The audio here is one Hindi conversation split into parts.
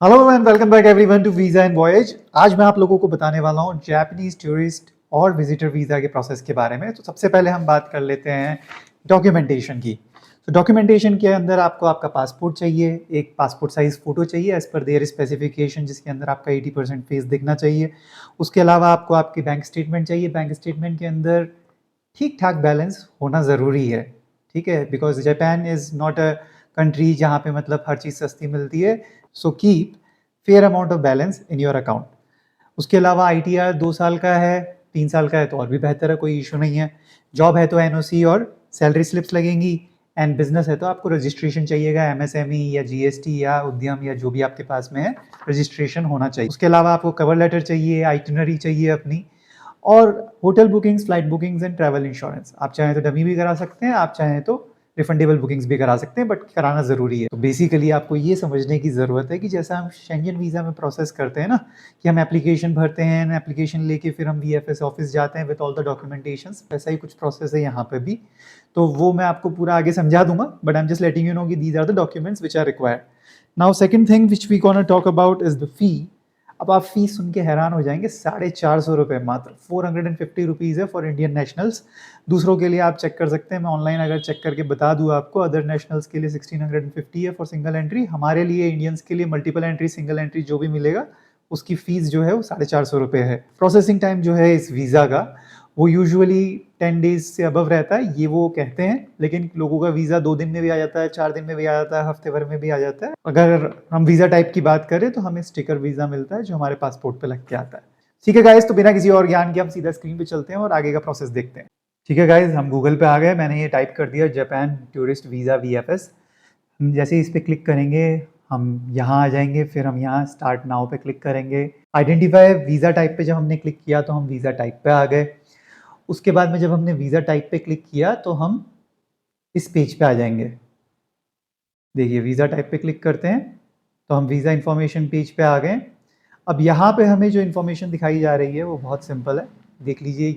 Hello and welcome back everyone to visa and voyage. आज मैं आप लोगों को बताने वाला हूँ जापानीज टूरिस्ट और विजिटर वीज़ा के प्रोसेस के बारे में। तो सबसे पहले हम बात कर लेते हैं डॉक्यूमेंटेशन की। तो डॉक्यूमेंटेशन के अंदर आपको आपका पासपोर्ट चाहिए, एक पासपोर्ट साइज़ फ़ोटो चाहिए एज़ पर देयर स्पेसिफिकेशन, जिसके अंदर आपका 80% फेस दिखना चाहिए। उसके अलावा आपको आपकी बैंक स्टेटमेंट चाहिए। बैंक स्टेटमेंट के अंदर ठीक ठाक बैलेंस होना ज़रूरी है, ठीक है, because Japan is not a country जहाँ पे मतलब हर चीज़ सस्ती मिलती है। So keep fair amount of balance in your account. उसके अलावा आईटीआर 2 साल का है, 3 साल का है तो और भी बेहतर है, कोई इशू नहीं है। जॉब है तो एनओसी और सैलरी स्लिप्स लगेंगी। एंड बिजनेस है तो आपको रजिस्ट्रेशन चाहिएगा, एमएसएमई या जीएसटी या उद्यम या जो भी आपके पास में है, रजिस्ट्रेशन होना चाहिए। उसके अलावा आपको कवर लेटर चाहिए, आइटिनरी चाहिए अपनी, और hotel bookings, flight bookings and travel insurance. आप चाहें तो डमी भी करा सकते हैं, आप चाहें तो रिफंडेबल बुकिंग्स भी करा सकते हैं, बट कराना ज़रूरी है। तो बेसिकली आपको ये समझने की ज़रूरत है कि जैसा हम शेंगन वीज़ा में प्रोसेस करते हैं ना, कि हम एप्लीकेशन भरते हैं, एप्लीकेशन लेके फिर हम वीएफएस ऑफिस जाते हैं विद ऑल द डॉक्यूमेंटेशंस, वैसा ही कुछ प्रोसेस है यहाँ पे भी। तो वो मैं आपको पूरा आगे समझा दूंगा, but I am just letting you know कि these are the documents which are required. Now second thing which we gonna talk about is the fee. अब आप फीस सुन के हैरान हो जाएंगे, 450 रुपये मात्र, 450 रुपीज़ है फॉर इंडियन नेशनल्स। दूसरों के लिए आप चेक कर सकते हैं, मैं ऑनलाइन अगर चेक करके बता दूँ आपको, अदर नेशनल्स के लिए 1650 है फॉर सिंगल एंट्री। हमारे लिए इंडियंस के लिए मल्टीपल एंट्री, सिंगल एंट्री जो भी मिलेगा, उसकी फीस जो है वो 450 रुपये है। प्रोसेसिंग टाइम जो है इस वीज़ा का, वो यूजुअली 10 डेज से अबव रहता है, ये वो कहते हैं, लेकिन लोगों का वीज़ा 2 दिन में भी आ जाता है, 4 दिन में भी आ जाता है, हफ्ते भर में भी आ जाता है। अगर हम वीज़ा टाइप की बात करें तो हमें स्टिकर वीज़ा मिलता है जो हमारे पासपोर्ट पे लग के आता है। ठीक है गाइस, तो बिना किसी और ज्ञान के हम सीधा स्क्रीन पे चलते हैं और आगे का प्रोसेस देखते हैं। ठीक है गाइस, हम गूगल पे आ गए, मैंने ये टाइप कर दिया जापान टूरिस्ट वीज़ा वीएफएस। हम जैसे ही इस पर क्लिक करेंगे, हम यहाँ आ जाएंगे, फिर हम यहाँ स्टार्ट नाउ पे क्लिक करेंगे। आइडेंटिफाई वीज़ा टाइप पे जब हमने क्लिक किया तो हम वीज़ा टाइप पे आ गए। उसके बाद में जब हमने वीज़ा टाइप पे क्लिक किया तो हम इस पेज पे आ जाएंगे। देखिए वीज़ा टाइप पे क्लिक करते हैं तो हम वीज़ा इन्फॉर्मेशन पेज पे आ गए। अब यहाँ पे हमें जो इन्फॉर्मेशन दिखाई जा रही है वो बहुत सिंपल है, देख लीजिए।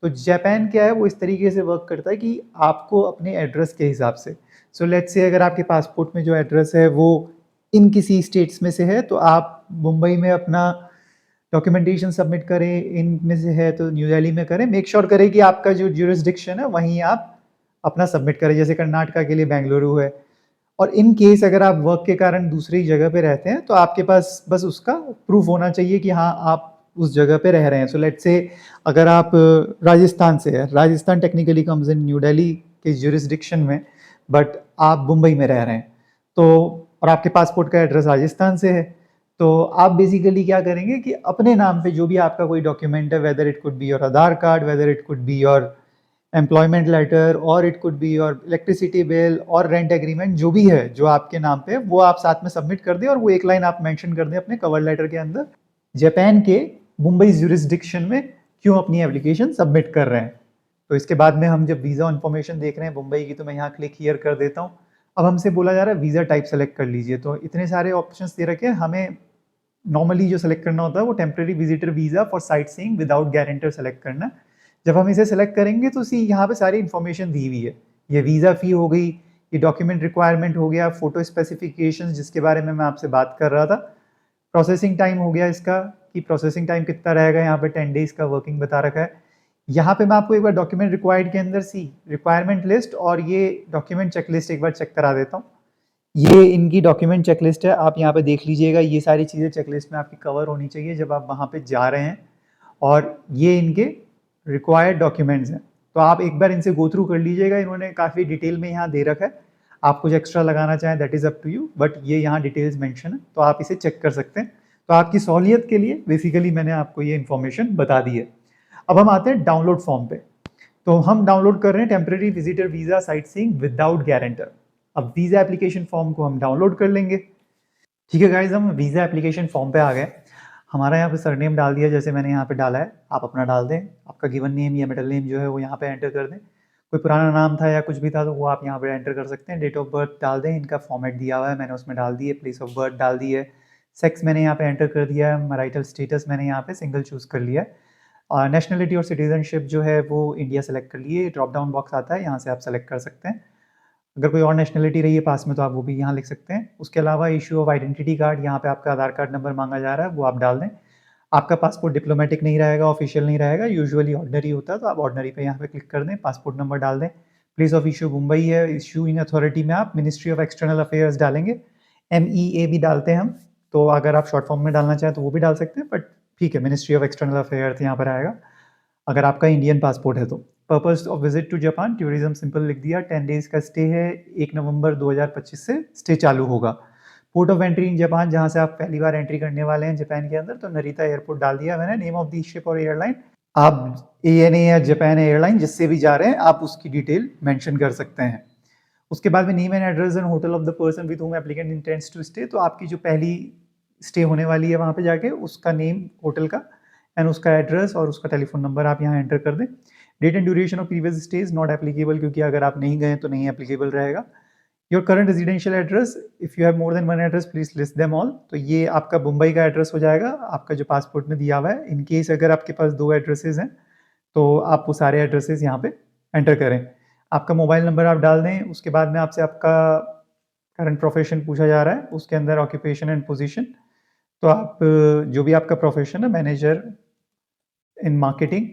तो जापान क्या है, वो इस तरीके से वर्क करता है कि आपको अपने एड्रेस के हिसाब से, सो लेट्स से अगर आपके पासपोर्ट में जो एड्रेस है वो इन किसी स्टेट्स में से है, तो आप मुंबई में अपना डॉक्यूमेंटेशन सबमिट करें, इन में से है तो न्यू दिल्ली में करें। मेक श्योर करें कि आपका जो ज्यूरिसडिक्शन है वहीं आप अपना सबमिट करें, जैसे कर्नाटका के लिए बेंगलुरु है। और इन केस अगर आप वर्क के कारण दूसरी जगह पे रहते हैं तो आपके पास बस उसका प्रूफ होना चाहिए कि हाँ आप उस जगह पे रह रहे हैं। सो लेट्स से अगर आप राजस्थान से है, Rajasthan technically comes in new Delhi के ज्यूरिसडिक्शन में, बट आप मुंबई में रह रहे हैं, तो और आपके पासपोर्ट का एड्रेस राजस्थान से है, तो आप बेसिकली क्या करेंगे कि अपने नाम पे जो भी आपका कोई डॉक्यूमेंट है, whether it could be your Aadhaar card, whether it could be your employment letter, और it could be your electricity bill और रेंट एग्रीमेंट, जो भी है जो आपके नाम पे, वो आप साथ में सबमिट कर दें और वो एक लाइन आप मेंशन कर दें अपने कवर लेटर के अंदर, जापान के मुंबई ज्यूरिसडिक्शन में क्यों अपनी एप्लीकेशन सबमिट कर रहे हैं। तो इसके बाद में हम जब वीज़ा इन्फॉर्मेशन देख रहे हैं मुंबई की, तो मैं यहाँ क्लिक हियर कर देता हूँ। अब हमसे बोला जा रहा है वीज़ा टाइप सेलेक्ट कर लीजिए, तो इतने सारे ऑप्शंस दे रखे हैं। हमें नॉर्मली जो सेलेक्ट करना होता है वो temporary visitor visa for sight seeing without guarantor select करना है। जब हम इसे सेलेक्ट करेंगे तो सी यहाँ पे सारी इन्फॉर्मेशन दी हुई है। ये वीज़ा फ़ी हो गई, ये डॉक्यूमेंट रिक्वायरमेंट हो गया, फोटो स्पेसिफिकेशंस जिसके बारे में मैं आपसे बात कर रहा था, प्रोसेसिंग टाइम हो गया इसका, कि प्रोसेसिंग टाइम कितना रहेगा, यहाँ पे 10 डेज का वर्किंग बता रखा है। यहाँ पे मैं आपको एक बार डॉक्यूमेंट रिक्वायर्ड के अंदर सी रिक्वायरमेंट लिस्ट और ये डॉक्यूमेंट चेकलिस्ट एक बार चेक करा देता हूँ। ये इनकी डॉक्यूमेंट चेकलिस्ट है, आप यहाँ पे देख लीजिएगा, ये सारी चीज़ें चेकलिस्ट में आपकी कवर होनी चाहिए जब आप वहाँ पे जा रहे हैं। और ये इनके रिक्वायर्ड डॉक्यूमेंट्स हैं, तो आप एक बार इनसे गो थ्रू कर लीजिएगा। इन्होंने काफ़ी डिटेल में यहाँ दे रखा है, आप कुछ एक्स्ट्रा लगाना चाहें that is up to you, but ये यहाँ डिटेल्स मेंशन है तो आप इसे चेक कर सकते हैं। तो आपकी सहूलियत के लिए बेसिकली मैंने आपको ये इन्फॉर्मेशन बता दी है। अब हम आते हैं डाउनलोड फॉर्म पे। तो हम डाउनलोड कर रहे हैं temporary visitor visa sight seeing without guarantor. अब वीज़ा एप्लीकेशन फॉर्म को हम डाउनलोड कर लेंगे। ठीक है गाइज, हम वीज़ा एप्लीकेशन फॉर्म पे आ गए। हमारा यहाँ पे सरनेम डाल दिया जैसे मैंने यहाँ पे डाला है, आप अपना डाल दें। आपका गिवन नेम या मिडिल नेम जो है वो यहाँ पे एंटर कर दें। कोई पुराना नाम था या कुछ भी था तो वो आप यहाँ पे एंटर कर सकते हैं। डेट ऑफ बर्थ डाल दें, इनका फॉर्मेट दिया हुआ है मैंने उसमें डाल दी है। प्लेस ऑफ बर्थ डाल दी है। सेक्स मैंने यहाँ पे एंटर कर दिया है। मैरिटल स्टेटस मैंने यहाँ पे सिंगल चूज़ कर लिया है। और नेशनलिटी और सिटीजनशिप जो है वो इंडिया सेलेक्ट कर लिए। ड्रॉप डाउन बॉक्स आता है, यहाँ से आप सेलेक्ट कर सकते हैं। अगर कोई और नेशनलिटी रही है पास में तो आप वो भी यहाँ लिख सकते हैं। उसके अलावा इशू ऑफ आइडेंटिटी कार्ड, यहाँ पे आपका आधार कार्ड नंबर मांगा जा रहा है, वो आप डाल दें। आपका पासपोर्ट डिप्लोमेटिक नहीं रहेगा, ऑफिशियल नहीं रहेगा, यूजुअली ऑर्डनरी होता है, तो आप ऑर्डनरी पे यहाँ पे क्लिक कर दें, पासपोर्ट नंबर डाल दें। प्लेस ऑफ इशू मुंबई है, इशू इन अथॉरिटी में आप मिनिस्ट्री ऑफ एक्सटर्नल अफेयर्स डालेंगे। MEA भी डालते हैं हम, तो अगर आप शॉर्ट फॉर्म में डालना चाहें तो वो भी डाल सकते हैं, बट ठीक है, मिनिस्ट्री ऑफ एक्सटर्नल अफेयर्स यहाँ पर आएगा अगर आपका इंडियन पासपोर्ट है तो। Purpose of visit to Japan, tourism simple लिख दिया, 10 डेज का स्टे है, 1 नवंबर 2025 से स्टे चालू होगा। Port of entry in Japan, जहाँ से आप पहली बार एंट्री करने वाले हैं जापान के अंदर, तो नरीता एयरपोर्ट डाल दिया मैंने। नेम ऑफ दी शिप और एयरलाइन, आप ANA या जापान एयरलाइन जिससे भी जा रहे हैं आप उसकी डिटेल मेंशन कर सकते हैं। उसके बाद में name and address and hotel of the person with whom applicant intends to stay, तो आपकी जो पहली स्टे होने वाली है वहाँ पे जाके उसका नेम होटल का एंड उसका एड्रेस और उसका टेलीफोन नंबर आप यहाँ एंटर कर दें। Date and duration of previous stays not applicable, क्योंकि अगर आप नहीं गए तो नहीं एप्लीकेबल रहेगा। Your current residential address, if you have more than one address please list them all, तो ये आपका मुंबई का एड्रेस हो जाएगा, आपका जो पासपोर्ट में दिया हुआ है। इन केस अगर आपके पास 2 एड्रेसेस हैं तो आप वो सारे एड्रेसेस यहाँ पे एंटर करें। आपका मोबाइल नंबर आप डाल दें। उसके बाद में आपसे आपका करंट प्रोफेशन पूछा जा रहा है, उसके अंदर ऑक्यूपेशन एंड पोजीशन, तो आप जो भी आपका प्रोफेशन है, मैनेजर इन मार्केटिंग,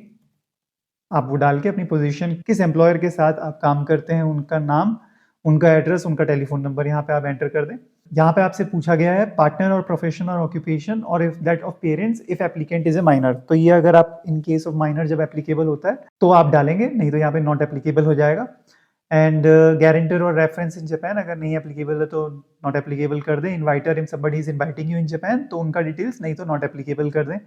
आप वो डाल के अपनी पोजीशन, किस एम्प्लॉयर के साथ आप काम करते हैं, उनका नाम, उनका एड्रेस, उनका टेलीफोन नंबर यहाँ पे आप एंटर कर दें। यहाँ पे आपसे पूछा गया है पार्टनर और प्रोफेशन और ऑक्यूपेशन और if that of parents if applicant is a minor, तो ये अगर आप इन केस ऑफ माइनर जब एप्लीकेबल होता है तो आप डालेंगे, नहीं तो यहाँ पे नॉट एप्लीकेबल हो जाएगा। एंड गारंटर और रेफरेंस इन जापान, अगर नहीं एप्लीकेबल है तो नॉट एप्लीकेबल कर दें। Inviter if somebody is inviting you in Japan, तो उनका डिटेल्स, नहीं तो नॉट एप्लीकेबल कर दें।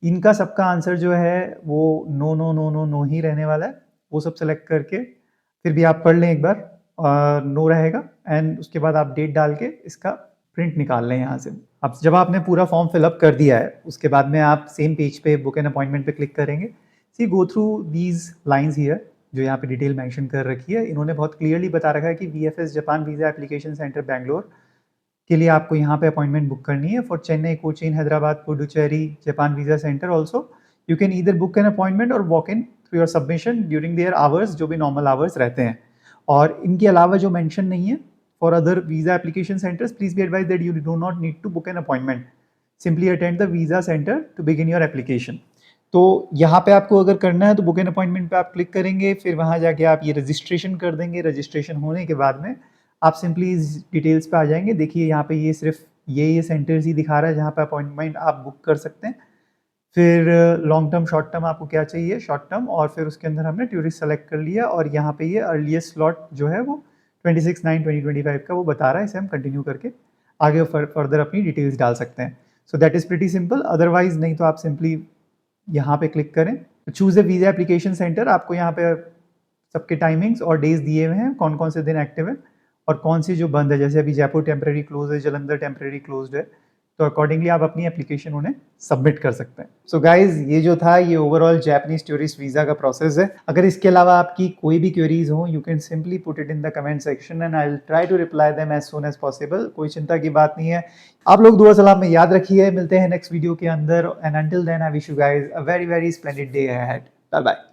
इनका सबका आंसर जो है वो no no no no no ही रहने वाला है, वो सब सेलेक्ट करके फिर भी आप पढ़ लें एक बार, नो रहेगा। एंड उसके बाद आप डेट डाल के इसका प्रिंट निकाल लें यहाँ से। अब जब आपने पूरा फॉर्म फिलअप कर दिया है उसके बाद में आप सेम पेज पे बुक एन अपॉइंटमेंट पे क्लिक करेंगे। See go through these lines here, जो यहाँ पे डिटेल मेंशन कर रखी है, इन्होंने बहुत क्लियरली बता रखा है कि VFS Japan visa application centre Bangalore के लिए आपको यहाँ पे अपॉइंटमेंट बुक करनी है। For Chennai, Cochin, Hyderabad, Puducherry Japan visa centre also you can either book an appointment और walk in through your submission during their hours, जो भी नॉर्मल आवर्स रहते हैं। और इनके अलावा जो मेंशन नहीं है, for other visa application centres please be advised that you do not need to book an appointment, simply attend the visa centre to begin your application. तो यहाँ पे आपको अगर करना है तो बुक एन अपॉइंटमेंट पे आप क्लिक करेंगे, फिर वहाँ जाके आप ये रजिस्ट्रेशन कर देंगे। रजिस्ट्रेशन होने के बाद में आप सिंपली इस डिटेल्स पे आ जाएंगे। देखिए यहाँ पे ये सिर्फ ये सेंटर्स ही दिखा रहा है जहाँ पे अपॉइंटमेंट आप बुक कर सकते हैं। फिर लॉन्ग टर्म, शॉर्ट टर्म आपको क्या चाहिए, शॉर्ट टर्म, और फिर उसके अंदर हमने टूरिस्ट सेलेक्ट कर लिया और यहाँ पे ये अर्लीस्ट स्लॉट जो है वो 26/9/2025 का वो बता रहा है। इसे हम कंटिन्यू करके आगे फर्दर अपनी डिटेल्स डाल सकते हैं। So that is pretty simple. Otherwise नहीं तो आप सिंपली यहाँ पे क्लिक करें, चूज़ ए वीज़ा एप्लीकेशन सेंटर। आपको यहाँ पे सबके टाइमिंग्स और डेज दिए हुए हैं, कौन कौन से दिन एक्टिव है और कौन सी जो बंद है। जैसे अभी जयपुर टेम्प्रेरी क्लोज है, जलंधर टेम्प्रेरी क्लोज्ड है, तो अकॉर्डिंगली आप अपनी एप्लीकेशन उन्हें सबमिट कर सकते हैं। सो गाइज, ये जो था ये ओवरऑल जापानीज टूरिस्ट वीज़ा का प्रोसेस है। अगर इसके अलावा आपकी कोई भी क्वेरीज हो, you can simply put it in the comment section and I will try to reply them as soon as possible. कोई चिंता की बात नहीं है। आप लोग दुआ सलाम में याद रखिए। मिलते हैं नेक्स्ट वीडियो के अंदर, and until then I wish you guys a very very splendid day ahead. Bye bye.